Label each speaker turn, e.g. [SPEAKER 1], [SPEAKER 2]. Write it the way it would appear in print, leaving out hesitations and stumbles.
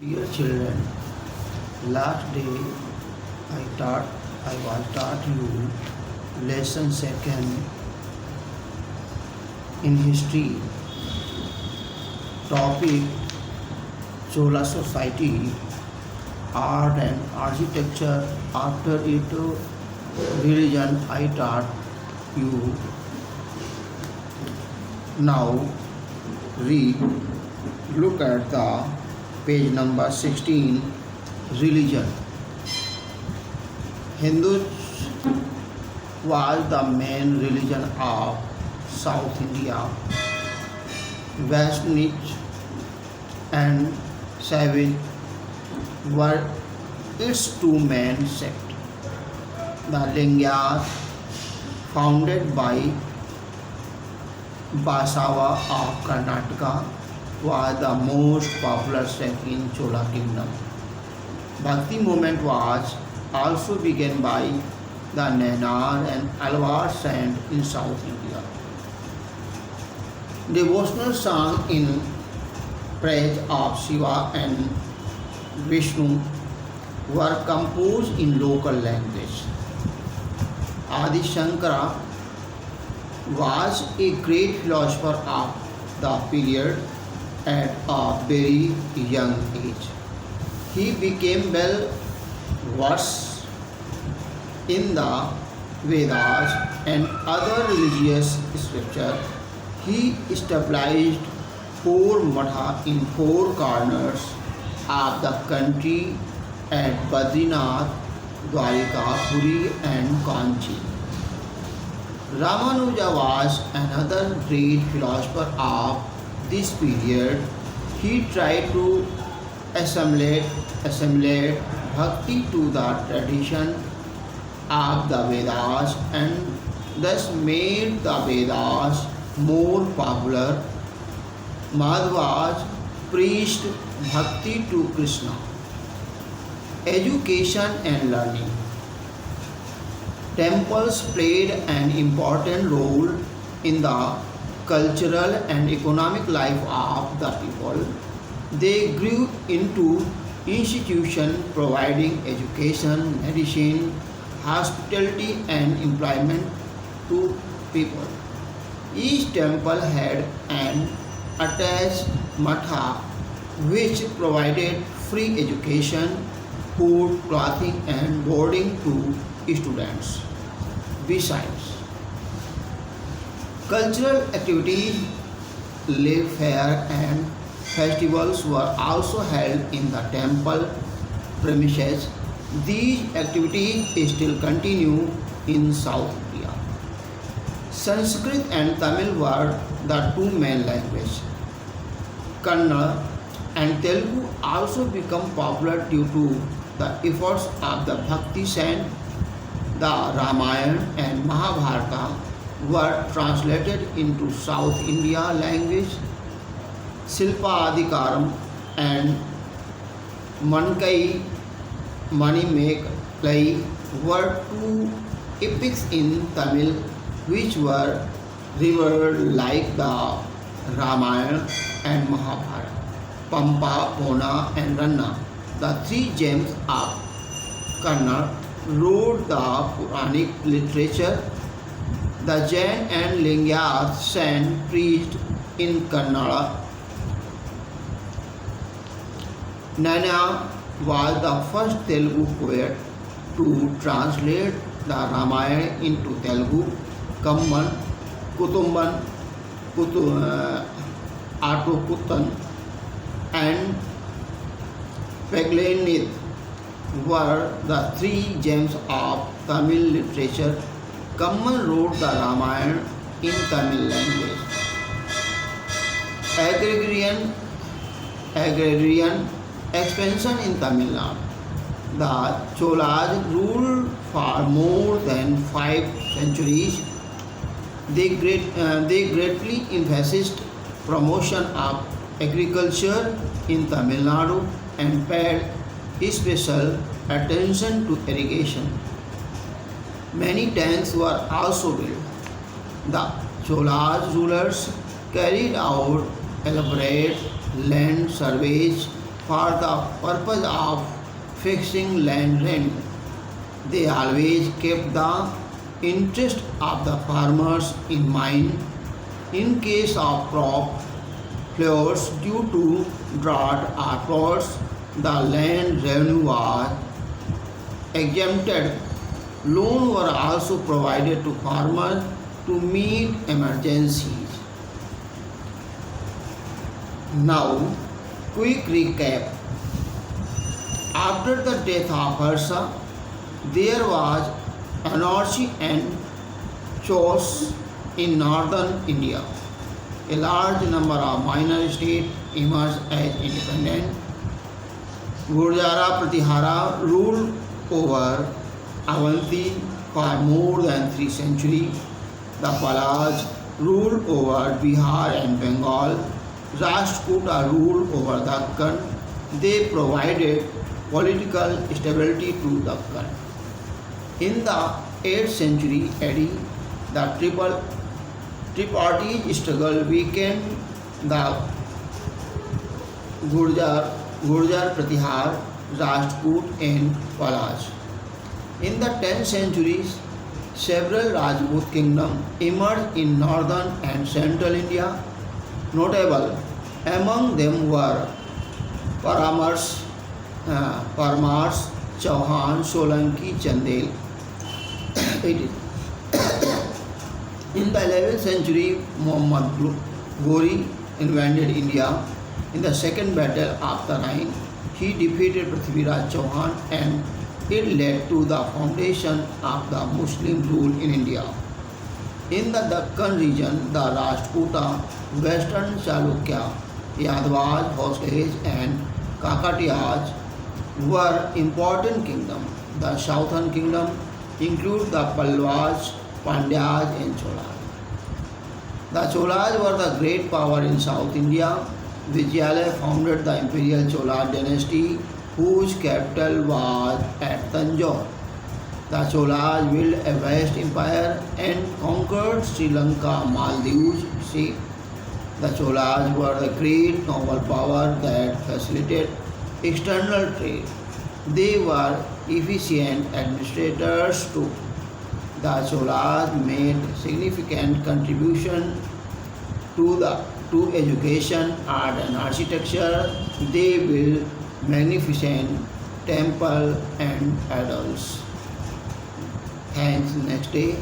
[SPEAKER 1] Dear children, last day I was taught you lesson second in history, topic Chola society, art and architecture. After it, religion I taught you. Now read, look at the page number 16, religion. Hindus was the main religion of South India. Vaishnavas and Savage were its two main sects. The Lingayat, founded by Basava of Karnataka, was the most popular sect in Chola kingdom. Bhakti movement was also begun by the Nayanar and Alvar saint in South India. Devotional songs in praise of Shiva and Vishnu were composed in local language. Adi Shankara was a great philosopher of the period at a very young age. He became well versed in the Vedas and other religious scriptures. He established four mathas in four corners of the country at Badrinath, Dwarika, Puri and Kanchi. Ramanuja was another great philosopher of this period. He tried to assimilate bhakti to the tradition of the Vedas and thus made the Vedas more popular. Madhvas preached bhakti to Krishna. Education and learning. Temples played an important role in the cultural and economic life of the people. They grew into institutions providing education, medicine, hospitality and employment to people. Each temple had an attached matha which provided free education, food, clothing and boarding to students. Besides, cultural activities, live fair and festivals were also held in the temple premises. These activities still continue in South India. Sanskrit and Tamil were the two main languages. Kannada and Telugu also become popular due to the efforts of the Bhakti saint. The Ramayana and Mahabharata were translated into South India language. Silpa Adhikaram and Mankai Manimekalai were two epics in Tamil which were revered like the Ramayana and Mahabharata. Pampa, Pona and Ranna, the three gems of Kannada, wrote the Puranic literature. The Jain and Lingayat saint preached in Kannada. Nana was the first Telugu poet to translate the Ramayana into Telugu. Kamman, Kutumban, Atukuttan and Paglanith were the three gems of Tamil literature. Kamman wrote the Ramayana in Tamil language. Agrarian expansion in Tamil Nadu. The Cholas ruled for more than 5 centuries. They greatly emphasized promotion of agriculture in Tamil Nadu and paid special attention to irrigation. Many tanks were also built. The Cholas rulers carried out elaborate land surveys for the purpose of fixing land revenue. They always kept the interest of the farmers in mind. In case of crop failures due to drought or floods, the land revenue was exempted. Loans were also provided to farmers to meet emergencies. Now, quick recap. After the death of Harsha, there was anarchy and chaos in northern India. A large number of minor states emerged as independent. Gurjara Pratihara ruled over Avanti for more than 3 centuries. The Palaj ruled over Bihar and Bengal. Rashtrakuta ruled over Dakkan. They provided political stability to Dakkan. In the 8th century AD, the tripartite struggle weakened the Gurjar Pratihar, Rajput and Palaj. In the 10th centuries, several Rajput kingdoms emerged in northern and central India. Notable among them were Paramars, Chauhan, Solanki, Chandel. In the 11th century, Muhammad Ghori invaded India. In the second battle of the Rhine, he defeated Prithviraj Chauhan and it led to the foundation of the Muslim rule in India. In the Dakkan region, the Rashtrakuta, Western Chalukya, Yadavad, Hoslage and Kakatiyas were important kingdoms. The southern kingdom include the Palwas, Pandyas and Cholas. The Cholas were the great power in South India. Vijayalaya founded the imperial Chola dynasty whose capital was at Tanjore. The Cholas built a vast empire and conquered Sri Lanka, Maldives, Sea. The Cholas were the great naval power that facilitated external trade. They were efficient administrators too. The Cholas made significant contribution to education, art and architecture. They built magnificent temple and idols. Thanks. Next day.